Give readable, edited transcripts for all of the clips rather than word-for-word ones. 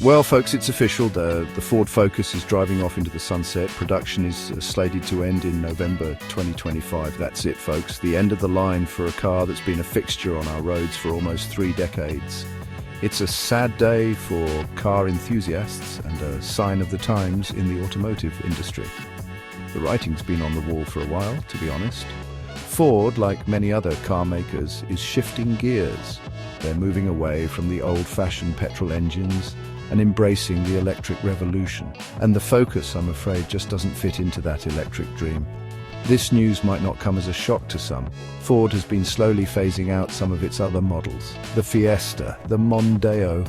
Well, folks, it's official. The Ford Focus is driving off into the sunset. Production is slated to end in November 2025. That's it, folks. The end of the line for a car that's been a fixture on our roads for almost 3 decades. It's a sad day for car enthusiasts and a sign of the times in the automotive industry. The writing's been on the wall for a while, to be honest. Ford, like many other car makers, is shifting gears. They're moving away from the old-fashioned petrol engines and embracing the electric revolution. And the Focus, I'm afraid, just doesn't fit into that electric dream. This news might not come as a shock to some. Ford has been slowly phasing out some of its other models. The Fiesta, the Mondeo,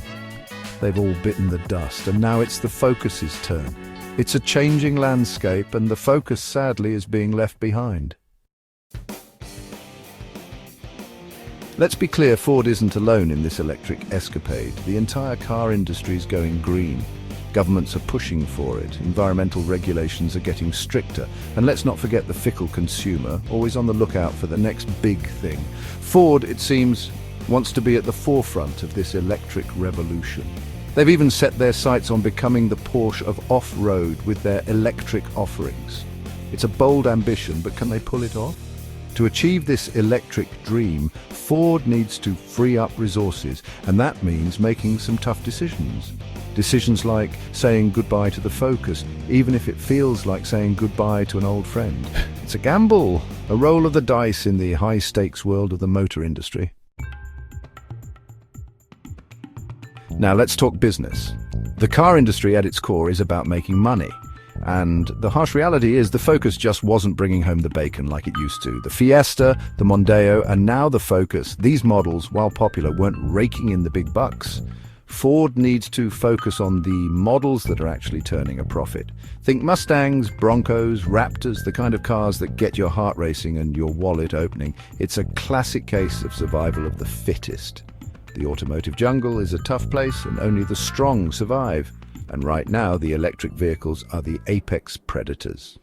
they've all bitten the dust, and now it's the Focus's turn. It's a changing landscape, and the Focus, sadly, is being left behind. Let's be clear, Ford isn't alone in this electric escapade. The entire car industry is going green. Governments are pushing for it. Environmental regulations are getting stricter. And let's not forget the fickle consumer, always on the lookout for the next big thing. Ford, it seems, wants to be at the forefront of this electric revolution. They've even set their sights on becoming the Porsche of off-road with their electric offerings. It's a bold ambition, but can they pull it off? To achieve this electric dream, Ford needs to free up resources, and that means making some tough decisions. Decisions like saying goodbye to the Focus, even if it feels like saying goodbye to an old friend. It's a gamble, a roll of the dice in the high-stakes world of the motor industry. Now let's talk business. The car industry at its core is about making money. And the harsh reality is the Focus just wasn't bringing home the bacon like it used to. The Fiesta, the Mondeo, and now the Focus, these models, while popular, weren't raking in the big bucks. Ford needs to focus on the models that are actually turning a profit. Think Mustangs, Broncos, Raptors, the kind of cars that get your heart racing and your wallet opening. It's a classic case of survival of the fittest. The automotive jungle is a tough place, and only the strong survive. And right now, the electric vehicles are the apex predators.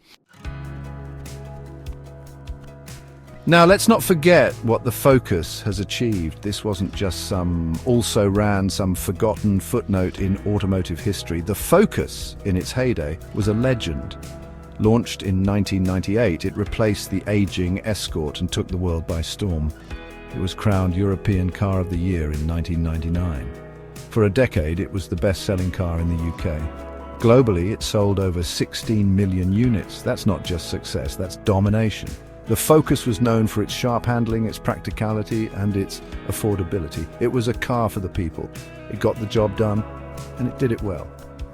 Now, let's not forget what the Focus has achieved. This wasn't just some also-ran, some forgotten footnote in automotive history. The Focus, in its heyday, was a legend. Launched in 1998, it replaced the aging Escort and took the world by storm. It was crowned European Car of the Year in 1999. For a decade, it was the best-selling car in the UK. Globally, it sold over 16 million units. That's not just success, that's domination. The Focus was known for its sharp handling, its practicality, and its affordability. It was a car for the people. It got the job done, and it did it well.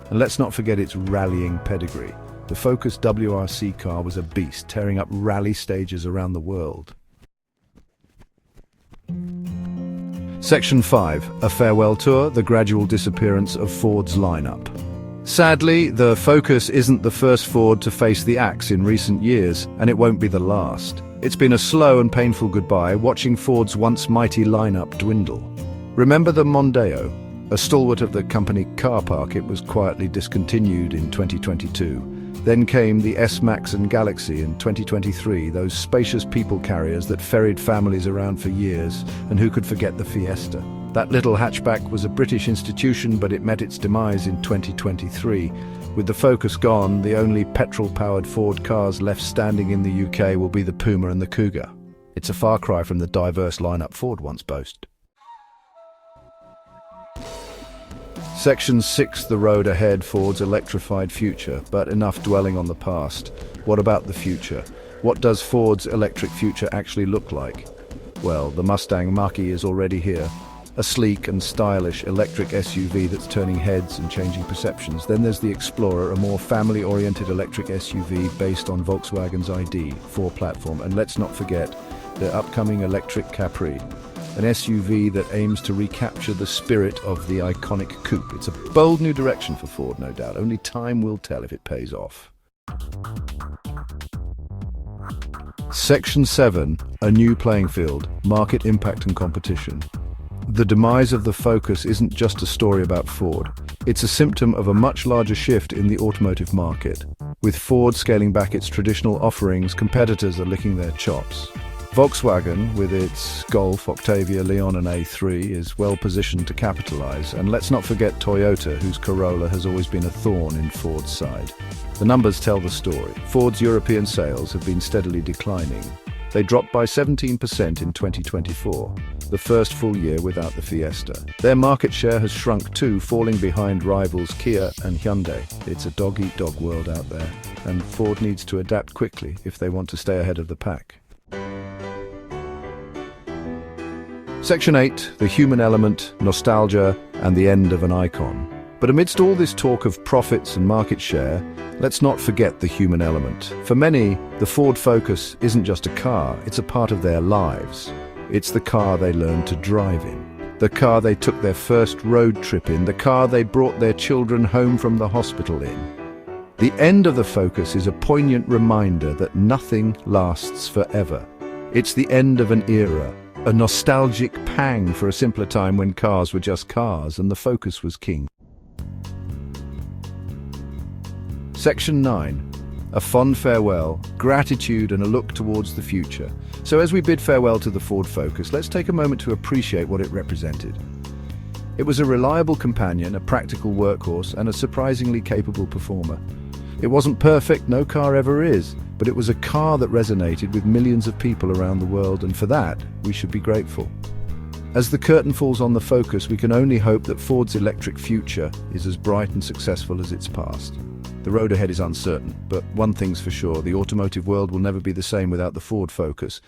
And let's not forget its rallying pedigree. The Focus WRC car was a beast, tearing up rally stages around the world. Section 5. A farewell tour, the gradual disappearance of Ford's lineup. Sadly, the Focus isn't the first Ford to face the axe in recent years, and it won't be the last. It's been a slow and painful goodbye, watching Ford's once mighty lineup dwindle. Remember the Mondeo? A stalwart of the company car park, it was quietly discontinued in 2022. Then came the S-Max and Galaxy in 2023, those spacious people carriers that ferried families around for years, and who could forget the Fiesta? That little hatchback was a British institution, but it met its demise in 2023. With the Focus gone, the only petrol-powered Ford cars left standing in the UK will be the Puma and the Cougar. It's a far cry from the diverse lineup Ford once boasted. Section 6, the road ahead, Ford's electrified future, but enough dwelling on the past. What about the future? What does Ford's electric future actually look like? Well, the Mustang Mach-E is already here. A sleek and stylish electric SUV that's turning heads and changing perceptions. Then there's the Explorer, a more family-oriented electric SUV based on Volkswagen's ID.4 platform. And let's not forget the upcoming electric Capri, an SUV that aims to recapture the spirit of the iconic coupe. It's a bold new direction for Ford, no doubt. Only time will tell if it pays off. Section 7, a new playing field, market impact and competition. The demise of the Focus isn't just a story about Ford. It's a symptom of a much larger shift in the automotive market. With Ford scaling back its traditional offerings, competitors are licking their chops. Volkswagen, with its Golf, Octavia, Leon and A3, is well positioned to capitalize, and let's not forget Toyota, whose Corolla has always been a thorn in Ford's side. The numbers tell the story. Ford's European sales have been steadily declining. They dropped by 17% in 2024, the first full year without the Fiesta. Their market share has shrunk too, falling behind rivals Kia and Hyundai. It's a dog-eat-dog world out there, and Ford needs to adapt quickly if they want to stay ahead of the pack. Section 8, the human element, nostalgia, and the end of an icon. But amidst all this talk of profits and market share, let's not forget the human element. For many, the Ford Focus isn't just a car, it's a part of their lives. It's the car they learned to drive in, the car they took their first road trip in, the car they brought their children home from the hospital in. The end of the Focus is a poignant reminder that nothing lasts forever. It's the end of an era, a nostalgic pang for a simpler time when cars were just cars and the Focus was king. Section 9. A fond farewell, gratitude and a look towards the future. So as we bid farewell to the Ford Focus, let's take a moment to appreciate what it represented. It was a reliable companion, a practical workhorse, and a surprisingly capable performer. It wasn't perfect, no car ever is, but it was a car that resonated with millions of people around the world, and for that, we should be grateful. As the curtain falls on the Focus, we can only hope that Ford's electric future is as bright and successful as its past. The road ahead is uncertain, but one thing's for sure, the automotive world will never be the same without the Ford Focus.